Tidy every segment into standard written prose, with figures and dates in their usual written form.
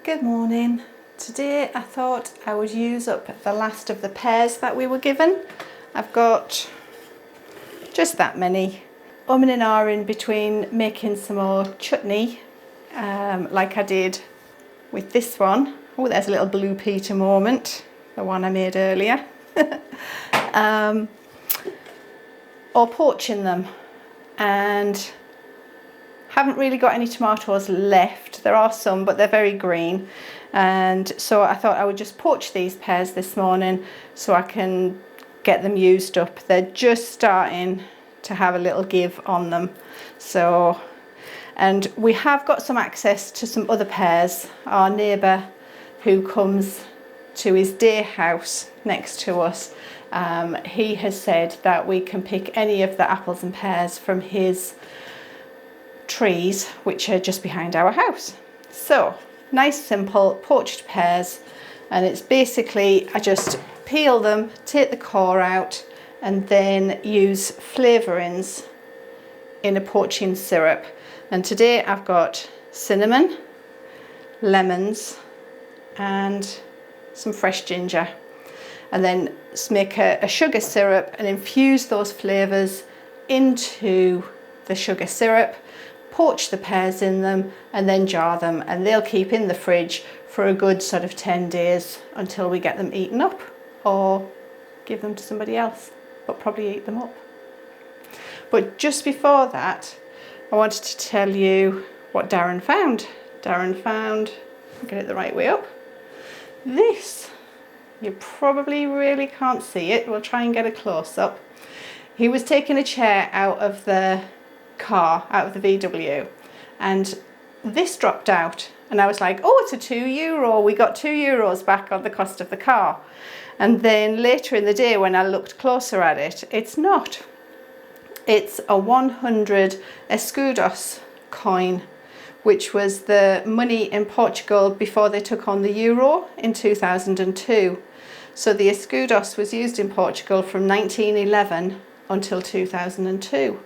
Good morning. Today I thought I would use up the last of the pears that we were given. I've got just that many. And ahhing between making some more chutney like I did with this one. Oh, there's a little blue Peter moment, the one I made earlier. Or poaching them, and haven't really got any tomatoes left. There are some, but they're very green, and so I thought I would just poach these pears this morning so I can get them used up. They're just starting to have a little give on them. So, and we have got some access to some other pears. Our neighbour who comes to his day house next to us, he has said that we can pick any of the apples and pears from his trees, which are just behind our house. So nice simple poached pears, and it's basically I just peel them, take the core out, and then use flavourings in a poaching syrup. And today I've got cinnamon, lemons and some fresh ginger, and then make a sugar syrup and infuse those flavours into the sugar syrup, poach the pears in them, and then jar them, and they'll keep in the fridge for a good sort of 10 days until we get them eaten up or give them to somebody else, but probably eat them up. But just before that, I wanted to tell you what Darren found. Darren found, I'll get it the right way up, this. You probably really can't see it. We'll try and get a close up. He was taking a chair out of the car, out of the VW, and this dropped out, and I was like, oh, it's a €2. We got €2 back on the cost of the car. And then later in the day when I looked closer at it, it's not. It's a 100 escudos coin, which was the money in Portugal before they took on the euro in 2002. So the escudos was used in Portugal from 1911 until 2002.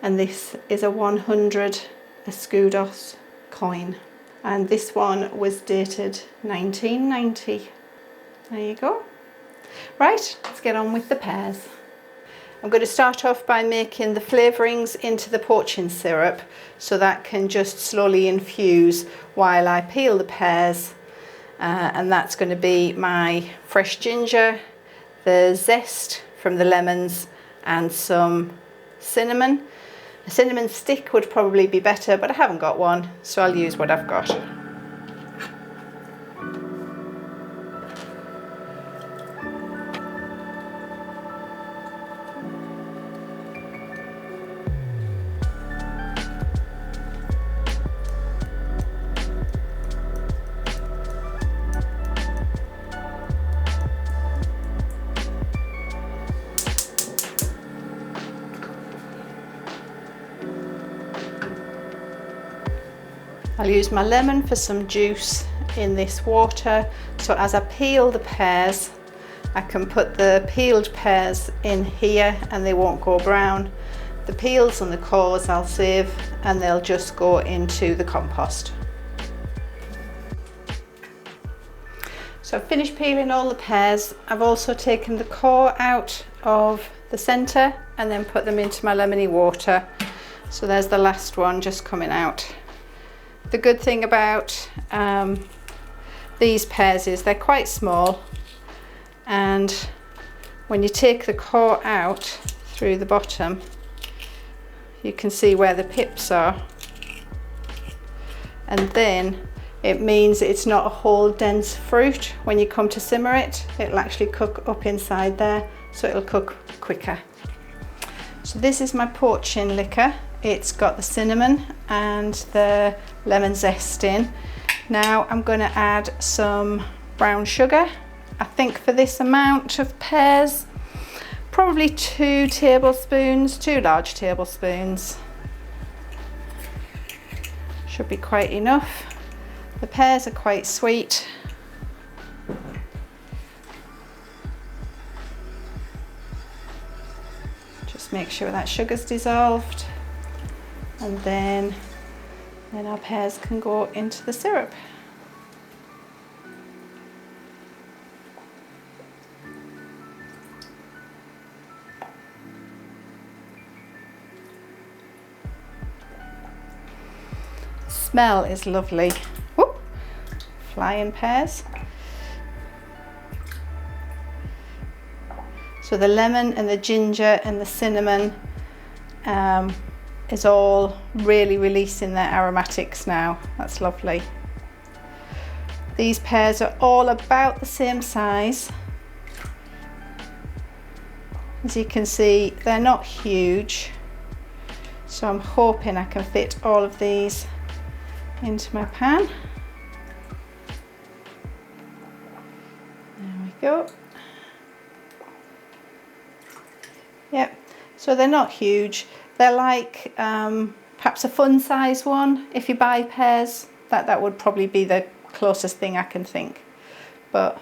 And this is a 100 escudos coin. And this one was dated 1990. There you go. Right, let's get on with the pears. I'm going to start off by making the flavourings into the poaching syrup, so that can just slowly infuse while I peel the pears. And that's going to be my fresh ginger, the zest from the lemons, and some cinnamon. A cinnamon stick would probably be better, but I haven't got one, so I'll use what I've got. I'll use my lemon for some juice in this water, so as I peel the pears, I can put the peeled pears in here and they won't go brown. The peels and the cores I'll save, and they'll just go into the compost. So I've finished peeling all the pears. I've also taken the core out of the centre and then put them into my lemony water. So there's the last one just coming out. The good thing about these pears is they're quite small, and when you take the core out through the bottom, you can see where the pips are, and then it means it's not a whole dense fruit. When you come to simmer it, it'll actually cook up inside there, so it'll cook quicker. So this is my poaching liquor. It's got the cinnamon and the lemon zest in. Now I'm going to add some brown sugar. I think for this amount of pears, probably 2 tablespoons, 2 large tablespoons. Should be quite enough. The pears are quite sweet. Just make sure that sugar's dissolved. And then our pears can go into the syrup. smell is lovely. Whoop. Flying pears. So the lemon and the ginger and the cinnamon is all really releasing their aromatics now. That's lovely. These pears are all about the same size. As you can see, they're not huge. So I'm hoping I can fit all of these into my pan. There we go. Yep, so they're not huge. They're like perhaps a fun size one. If you buy pears, that would probably be the closest thing I can think. But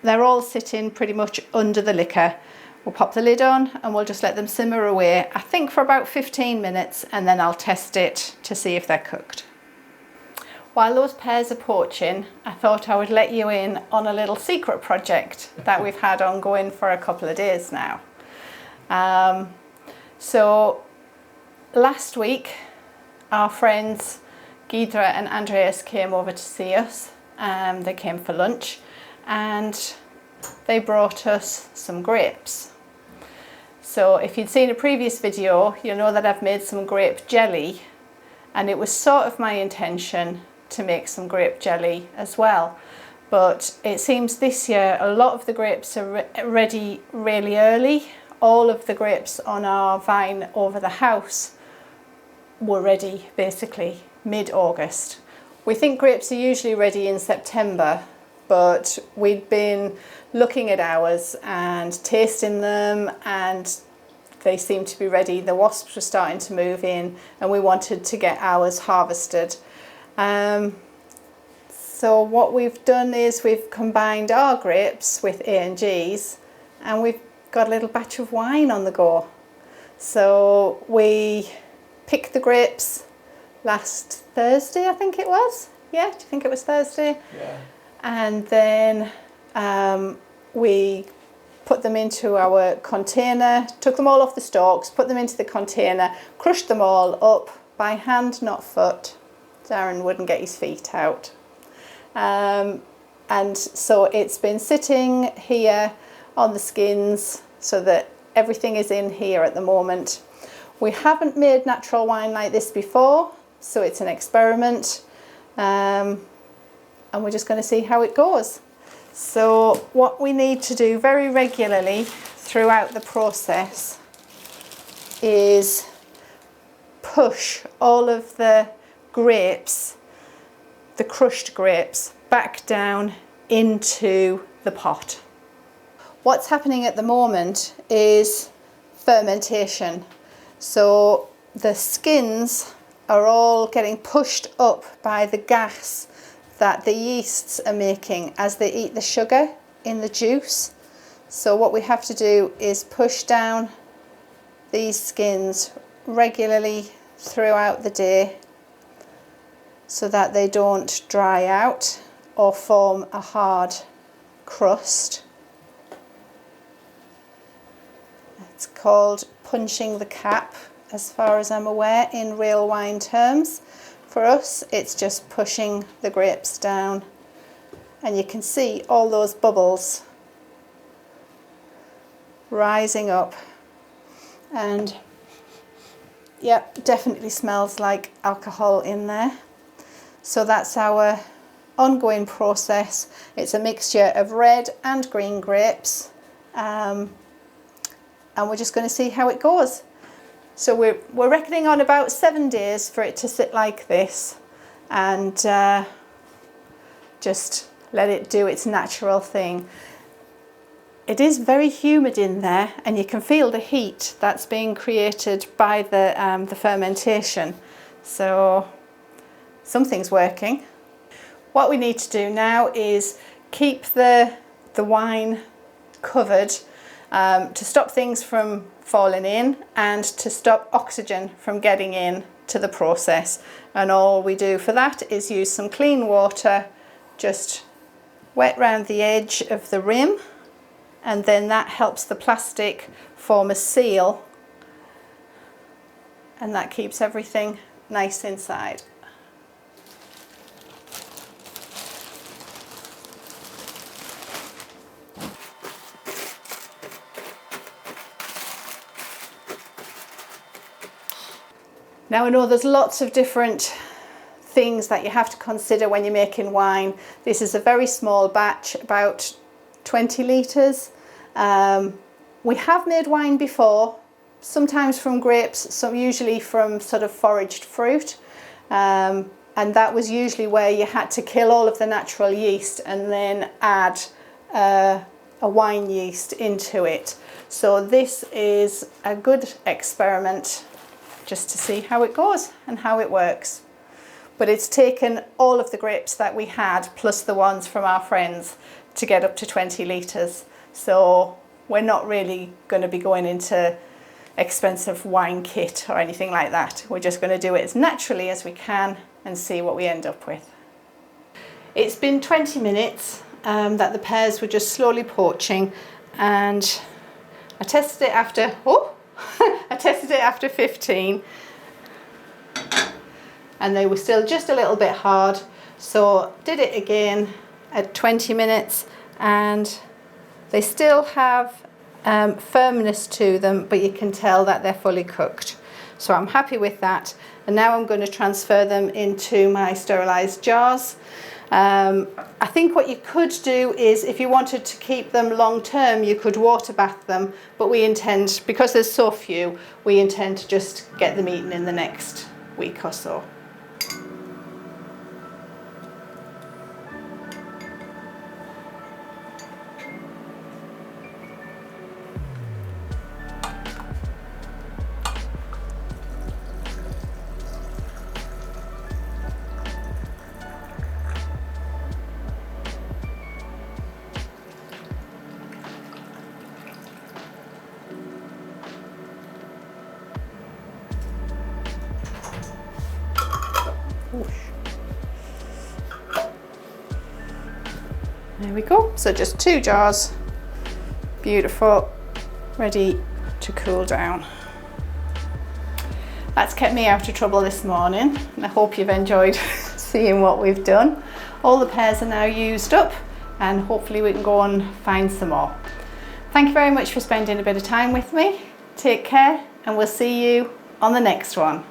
they're all sitting pretty much under the liquor. We'll pop the lid on and we'll just let them simmer away, I think for about 15 minutes, and then I'll test it to see if they're cooked. While those pears are poaching, I thought I would let you in on a little secret project that we've had ongoing for a couple of days now. So last week our friends Gidra and Andreas came over to see us. They came for lunch and they brought us some grapes. So if you'd seen a previous video, you'll know that I've made some grape jelly, and it was sort of my intention to make some grape jelly as well. But it seems this year a lot of the grapes are ready really early. All of the grapes on our vine over the house were ready basically mid-August. We think grapes are usually ready in September, but we'd been looking at ours and tasting them and they seemed to be ready. The wasps were starting to move in and we wanted to get ours harvested. So what we've done is we've combined our grapes with A&G's and we've got a little batch of wine on the go. So we picked the grapes last Thursday, I think it was. Yeah, do you think it was Thursday? Yeah. And then we put them into our container, took them all off the stalks, put them into the container, crushed them all up by hand, not foot. Darren wouldn't get his feet out. And so it's been sitting here on the skins so that everything is in here at the moment. We haven't made natural wine like this before, so it's an experiment. And we're just going to see how it goes. So what we need to do very regularly throughout the process is push all of the grapes, the crushed grapes, back down into the pot. What's happening at the moment is fermentation. So the skins are all getting pushed up by the gas that the yeasts are making as they eat the sugar in the juice. So what we have to do is push down these skins regularly throughout the day so that they don't dry out or form a hard crust. It's called punching the cap, as far as I'm aware, in real wine terms. For us, it's just pushing the grapes down, and you can see all those bubbles rising up, and yeah, definitely smells like alcohol in there. So that's our ongoing process. It's a mixture of red and green grapes, and we're just going to see how it goes. So we're reckoning on about 7 days for it to sit like this, and just let it do its natural thing. It is very humid in there, and you can feel the heat that's being created by the fermentation. So something's working. What we need to do now is keep the wine covered to stop things from falling in and to stop oxygen from getting in to the process. And all we do for that is use some clean water, just wet round the edge of the rim, and then that helps the plastic form a seal, and that keeps everything nice inside. Now I know there's lots of different things that you have to consider when you're making wine. This is a very small batch, about 20 litres. We have made wine before, sometimes from grapes, so usually from sort of foraged fruit. And that was usually where you had to kill all of the natural yeast and then add a wine yeast into it. So this is a good experiment just to see how it goes and how it works. But it's taken all of the grapes that we had plus the ones from our friends to get up to 20 litres. So we're not really going to be going into expensive wine kit or anything like that. We're just going to do it as naturally as we can and see what we end up with. It's been 20 minutes that the pears were just slowly poaching, and I tested it after, I tested it after 15 and they were still just a little bit hard. So did it again at 20 minutes and they still have firmness to them, but you can tell that they're fully cooked. So I'm happy with that. And now I'm going to transfer them into my sterilised jars. I think what you could do is, if you wanted to keep them long term, you could water bath them, but we intend, because there's so few, we intend to just get them eaten in the next week or so. There we go. So just 2 jars, beautiful, ready to cool down. That's kept me out of trouble this morning, and I hope you've enjoyed seeing what we've done. All the pears are now used up, and hopefully we can go and find some more. Thank you very much for spending a bit of time with me. Take care, and we'll see you on the next one.